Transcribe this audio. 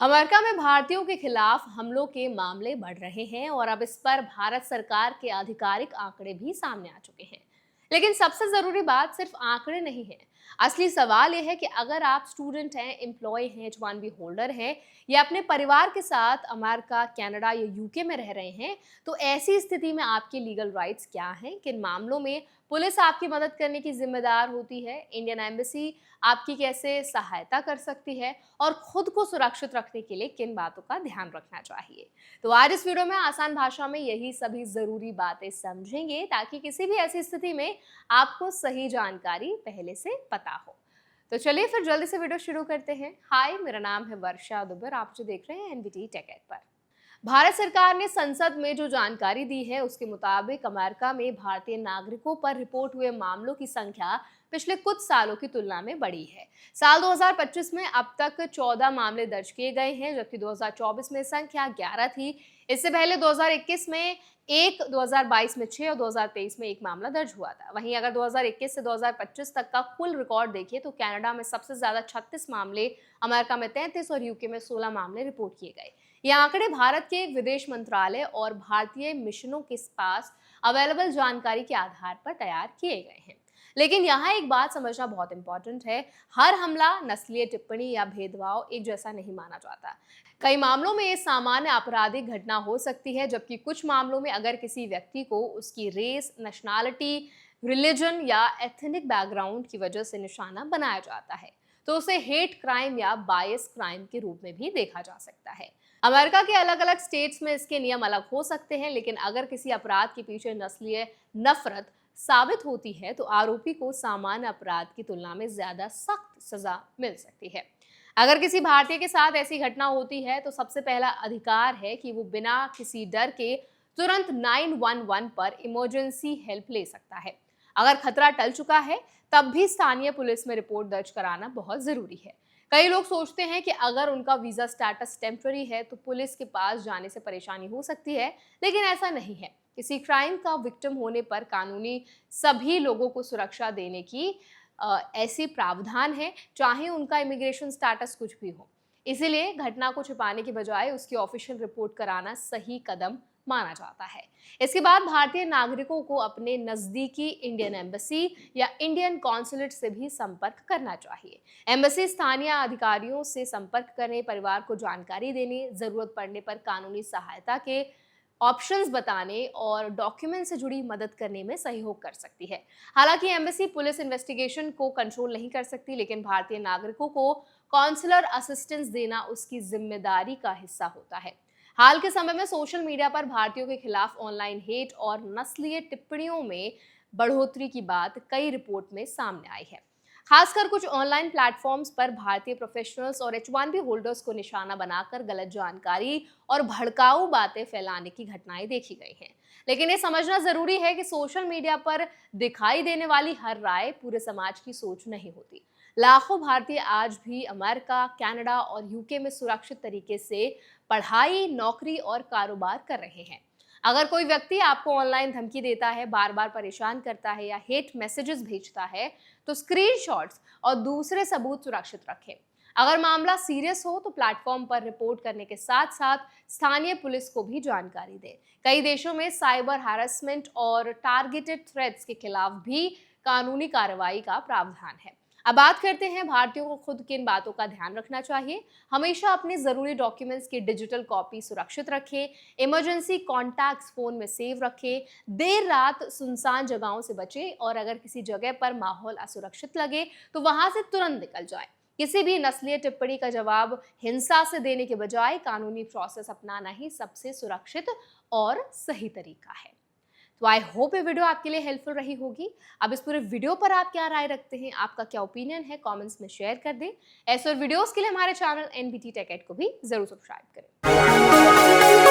America में भारतीयों के खिलाफ हमलों के मामले बढ़ रहे हैं और अब इस पर भारत सरकार के आधिकारिक आंकड़े भी सामने आ चुके हैं। लेकिन सबसे जरूरी बात सिर्फ आंकड़े नहीं है। असली सवाल यह है कि अगर आप स्टूडेंट हैं, एम्प्लॉय हैं, H1B होल्डर हैं या अपने परिवार के साथ अमेरिका, कनाडा या यूके में रह रहे हैं, तो ऐसी स्थिति में आपके लीगल राइट्स क्या हैं, किन मामलों में पुलिस आपकी मदद करने की जिम्मेदार होती है, इंडियन एम्बेसी आपकी कैसे सहायता कर सकती है और खुद को सुरक्षित रखने के लिए किन बातों का ध्यान रखना चाहिए। तो आज इस वीडियो में आसान भाषा में यही सभी जरूरी बातें समझेंगे ताकि किसी भी ऐसी स्थिति में आपको सही जानकारी पहले से पता हो। तो चलिए फिर जल्दी से वीडियो शुरू करते हैं। हाय, मेरा नाम है वर्षा दुबर, आप जो देख रहे हैं एनबीटी टेक एड पर। भारत सरकार ने संसद में जो जानकारी दी है उसके मुताबिक अमेरिका में भारतीय नागरिकों पर रिपोर्ट हुए मामलों की संख्या पिछले कुछ सालों की तुलना में बढ़ी है। साल 2025 में अब तक 14 मामले दर्ज किए गए हैं, जबकि 2024 में संख्या 11 थी। इससे पहले 2021 में एक, 2022 में 6 और 2023 में एक मामला दर्ज हुआ था। वहीं अगर 2021 से 2025 तक का कुल रिकॉर्ड देखिए तो कनाडा में सबसे ज्यादा 36 मामले, अमेरिका में 33 और यूके में 16 मामले रिपोर्ट किए गए। ये आंकड़े भारत के विदेश मंत्रालय और भारतीय मिशनों के पास अवेलेबल जानकारी के आधार पर तैयार किए गए हैं। लेकिन यहाँ एक बात समझना बहुत इंपॉर्टेंट है, हर हमला, नस्लीय टिप्पणी या भेदभाव एक जैसा नहीं माना जाता। कई मामलों में ये सामान्य आपराधिक घटना हो सकती है, जबकि कुछ मामलों में अगर किसी व्यक्ति को उसकी रेस, नेशनैलिटी, रिलीजन या एथनिक बैकग्राउंड की वजह से निशाना बनाया जाता है तो उसे हेट क्राइम या बायस क्राइम के रूप में भी देखा जा सकता है। अमेरिका के अलग अलग स्टेट्स में इसके नियम अलग हो सकते हैं, लेकिन अगर किसी अपराध के पीछे नस्लीय नफरत साबित होती है तो आरोपी को सामान्य अपराध की तुलना में ज्यादा सख्त सजा मिल सकती है। अगर किसी भारतीय के साथ ऐसी घटना होती है तो सबसे पहला अधिकार है कि वो बिना किसी डर के तुरंत 911 पर इमरजेंसी हेल्प ले सकता है। अगर खतरा टल चुका है तब भी स्थानीय पुलिस में रिपोर्ट दर्ज कराना बहुत जरूरी है। कई लोग सोचते हैं कि अगर उनका वीजा स्टेटस टेम्पररी है तो पुलिस के पास जाने से परेशानी हो सकती है, लेकिन ऐसा नहीं है। किसी क्राइम का विक्टिम होने पर कानूनी सभी लोगों को सुरक्षा देने की ऐसी प्रावधान है, चाहे उनका इमिग्रेशन स्टेटस कुछ भी हो। इसीलिए घटना को छिपाने की बजाय उसकी ऑफिशियल रिपोर्ट कराना सही कदम माना जाता है। इसके बाद भारतीय नागरिकों को अपने नजदीकी इंडियन एम्बेसी या इंडियन कॉन्सुलेट से भी संपर्क करना चाहिए। एम्बेसी स्थानीय अधिकारियों से संपर्क करने, परिवार को जानकारी देने, जरूरत पड़ने पर कानूनी सहायता के ऑप्शंस बताने और डॉक्यूमेंट से जुड़ी मदद करने में सहयोग कर सकती है। हालांकि एम्बेसी पुलिस इन्वेस्टिगेशन को कंट्रोल नहीं कर सकती, लेकिन भारतीय नागरिकों को कॉन्सुलर असिस्टेंस देना उसकी जिम्मेदारी का हिस्सा होता है। हाल के समय में सोशल मीडिया पर भारतीयों के खिलाफ ऑनलाइन हेट और नस्लीय टिप्पणियों में बढ़ोतरी की बात कई रिपोर्ट में सामने आई है। खासकर कुछ ऑनलाइन प्लेटफॉर्म्स पर भारतीय प्रोफेशनल्स और H1B होल्डर्स को निशाना बनाकर गलत जानकारी और भड़काऊ बातें फैलाने की घटनाएं देखी गई हैं। लेकिन ये समझना जरूरी है कि सोशल मीडिया पर दिखाई देने वाली हर राय पूरे समाज की सोच नहीं होती। लाखों भारतीय आज भी अमेरिका, कनाडा और यूके में सुरक्षित तरीके से पढ़ाई, नौकरी और कारोबार कर रहे हैं। अगर कोई व्यक्ति आपको ऑनलाइन धमकी देता है, बार बार परेशान करता है या हेट मैसेजेस भेजता है तो स्क्रीनशॉट्स और दूसरे सबूत सुरक्षित रखें। अगर मामला सीरियस हो तो प्लेटफॉर्म पर रिपोर्ट करने के साथ साथ स्थानीय पुलिस को भी जानकारी दें। कई देशों में साइबर हैरेसमेंट और टारगेटेड थ्रेट्स के खिलाफ भी कानूनी कार्रवाई का प्रावधान है। अब बात करते हैं भारतीयों को खुद किन बातों का ध्यान रखना चाहिए। हमेशा अपने जरूरी डॉक्यूमेंट्स की डिजिटल कॉपी सुरक्षित रखें, इमरजेंसी कॉन्टैक्ट्स फोन में सेव रखें, देर रात सुनसान जगहों से बचें और अगर किसी जगह पर माहौल असुरक्षित लगे तो वहां से तुरंत निकल जाएं। किसी भी नस्लीय टिप्पणी का जवाब हिंसा से देने के बजाय कानूनी प्रोसेस अपनाना ही सबसे सुरक्षित और सही तरीका है। तो आई होप ये वीडियो आपके लिए हेल्पफुल रही होगी। अब इस पूरे वीडियो पर आप क्या राय रखते हैं, आपका क्या ओपिनियन है, कमेंट्स में शेयर कर दें। ऐसे और वीडियोस के लिए हमारे चैनल एनबीटी टेक एड को भी जरूर सब्सक्राइब करें।